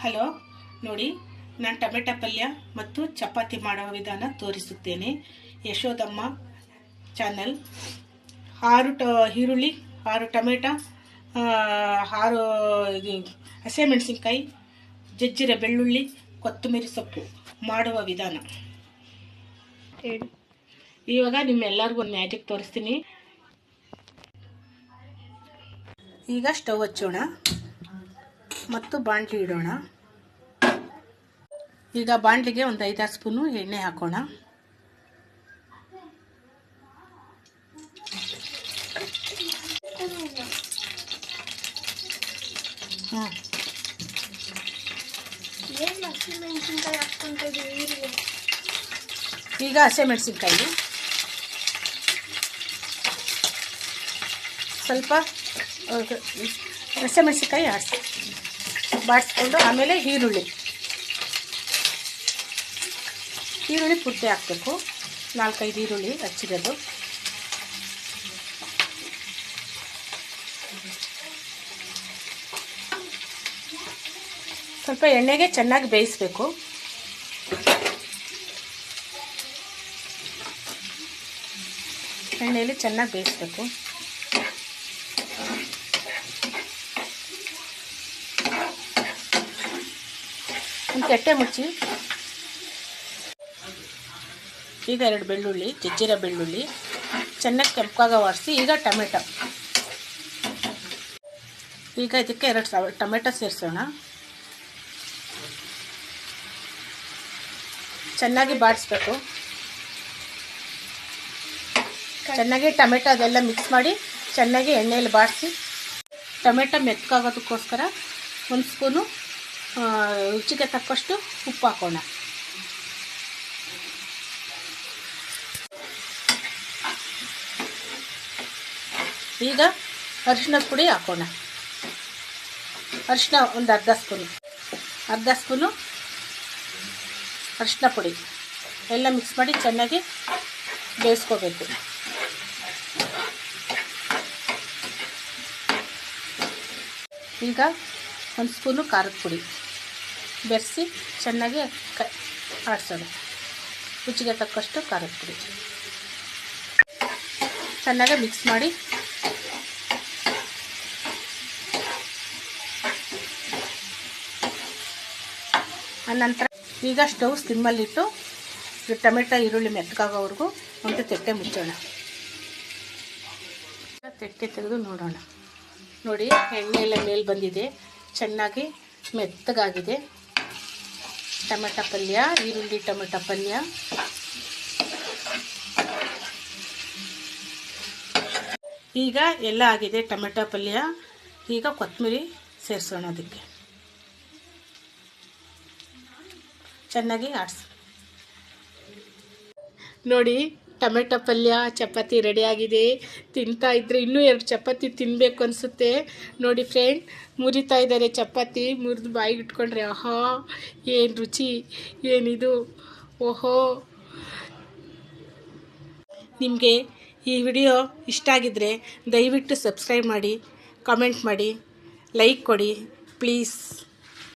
Hello ನೋಡಿ, ನಾನು tomato ಪಲ್ಯ ಮತ್ತು ಚಪಾತಿ ಮಾಡುವ ವಿಧಾನ ತೋರಿಸುತ್ತೇನೆ. ಯಶೋದಮ್ಮ ಚಾನಲ್. 6 ಈರುಳ್ಳಿ, 6 ಟೊಮೆಟೊ, 6 ಹಸಿಮೆಣಸಿನ್ಕಾಯಿ, ಜಜ್ಜಿರ ಬೆಳ್ಳುಳ್ಳಿ, ಕೊತ್ತಂಬರಿ ಸೊಪ್ಪು ಮಾಡುವ ವಿಧಾನ ಇವಾಗ ನಿಮ್ಮೆಲ್ಲರಿಗೂ ಒಂದು ಮ್ಯಾಜಿಕ್ ತೋರಿಸ್ತೀನಿ. ಈಗ ಸ್ಟವ್ ಹಚ್ಚೋಣ ಮತ್ತು ಬಾಣಲಿ ಇಡೋಣ. ಈಗ ಬಾಣಲಿಗೆ ಒಂದು 5-6 ಸ್ಪೂನು ಎಣ್ಣೆ ಹಾಕೋಣ. ಈಗ ಹಸಿಮೆಣಸಿನ್ಕಾಯಿ ಸ್ವಲ್ಪ ಹಸಿಮೆಣಸಿನ್ಕಾಯಿ ಬಾಡಿಸ್ಕೊಂಡು ಆಮೇಲೆ ಈರುಳ್ಳಿ ಪೂರ್ತಿ ಹಾಕಬೇಕು. 4-5 ಈರುಳ್ಳಿ ಹಚ್ಚಿರೋದು. ಸ್ವಲ್ಪ ಎಣ್ಣೆಗೆ ಚೆನ್ನಾಗಿ ಬೇಯಿಸಬೇಕು. ಎಣ್ಣೆಯಲ್ಲಿ ಚೆನ್ನಾಗಿ ಬೇಯಿಸಬೇಕು. ಒಂದು ಕೆಟ್ಟೆ ಮುಚ್ಚಿ ಈಗ 2 ಬೆಳ್ಳುಳ್ಳಿ, ಜಜ್ಜಿರ ಬೆಳ್ಳುಳ್ಳಿ ಚೆನ್ನಾಗಿ ಕೆಂಪಾಗ ವಾಡಿಸಿ. ಈಗ ಟೊಮೆಟೊ, ಈಗ ಇದಕ್ಕೆ 2 ಟೊಮೆಟೊ ಸೇರಿಸೋಣ. ಚೆನ್ನಾಗಿ ಬಾಡಿಸ್ಬೇಕು. ಚೆನ್ನಾಗಿ ಟೊಮೆಟೊ ಅದೆಲ್ಲ ಮಿಕ್ಸ್ ಮಾಡಿ ಚೆನ್ನಾಗಿ ಎಣ್ಣೆಯಲ್ಲಿ ಬಾಡಿಸಿ. ಟೊಮೆಟೊ ಮೆತ್ತಗಾಗೋದಕ್ಕೋಸ್ಕರ 1 ಸ್ಪೂನು ರುಚಿಗೆ ತಕ್ಕಷ್ಟು ಉಪ್ಪು ಹಾಕೋಣ. ಈಗ ಅರಿಶಿಣದ ಪುಡಿ ಹಾಕೋಣ. ಅರಿಶಿಣ ಒಂದು ಅರ್ಧ ಸ್ಪೂನು ಅರಿಶಿಣ ಪುಡಿ ಎಲ್ಲ ಮಿಕ್ಸ್ ಮಾಡಿ ಚೆನ್ನಾಗಿ ಬೇಯಿಸ್ಕೋಬೇಕು. ಈಗ 1 ಸ್ಪೂನು ಖಾರದ ಪುಡಿ ಬೆರೆಸಿ ಚೆನ್ನಾಗಿ ಆಡಿಸೋಣ. ರುಚಿಗೆ ತಕ್ಕಷ್ಟು ಖಾರದ ಪುಡಿ ಚೆನ್ನಾಗಿ ಮಿಕ್ಸ್ ಮಾಡಿ ಆನಂತರ ಈಗ ಸ್ಟವ್ ಸ್ಲಿಮ್ಮಲ್ಲಿಟ್ಟು ಟೊಮೆಟೊ ಈರುಳ್ಳಿ ಮೆತ್ತಗಾಗೋವರೆಗೂ ಒಂದು ತೆಟ್ಟೆ ಮುಚ್ಚೋಣ. ತೆಟ್ಟೆ ತೆಗೆದು ನೋಡೋಣ. ನೋಡಿ, ಎಣ್ಣೆ ಎಲ್ಲ ಮೇಲೆ ಬಂದಿದೆ, ಚೆನ್ನಾಗಿ ಮೆತ್ತಗಾಗಿದೆ ಟೊಮೆಟೊ ಪಲ್ಯ, ಈರುಳ್ಳಿ ಟೊಮೆಟೊ ಪಲ್ಯ. ಈಗ ಎಲ್ಲ ಆಗಿದೆ ಟೊಮೆಟೊ ಪಲ್ಯ. ಈಗ ಕೊತ್ತಂಬರಿ ಸೇರಿಸೋಣ. ಅದಕ್ಕೆ ಚೆನ್ನಾಗಿ ಆಡಿಸಿ. ನೋಡಿ, ಟೊಮೆಟೊ ಪಲ್ಯ ಚಪಾತಿ ರೆಡಿಯಾಗಿದೆ. ತಿಂತಾ ಇದ್ದರೆ ಇನ್ನೂ 2 ಚಪಾತಿ ತಿನ್ನಬೇಕು ಅನಿಸುತ್ತೆ. ನೋಡಿ ಫ್ರೆಂಡ್, ಮುರಿತಾ ಇದ್ದಾರೆ ಚಪಾತಿ. ಮುರಿದು ಬಾಯಿಗೆ ಇಟ್ಕೊಂಡ್ರೆ ಆಹಾ ಏನು ರುಚಿ, ಏನಿದು, ಓಹೋ. ನಿಮಗೆ ಈ ವಿಡಿಯೋ ಇಷ್ಟ ಆಗಿದ್ದರೆ ದಯವಿಟ್ಟು ಸಬ್ಸ್ಕ್ರೈಬ್ ಮಾಡಿ, ಕಾಮೆಂಟ್ ಮಾಡಿ, ಲೈಕ್ ಕೊಡಿ ಪ್ಲೀಸ್.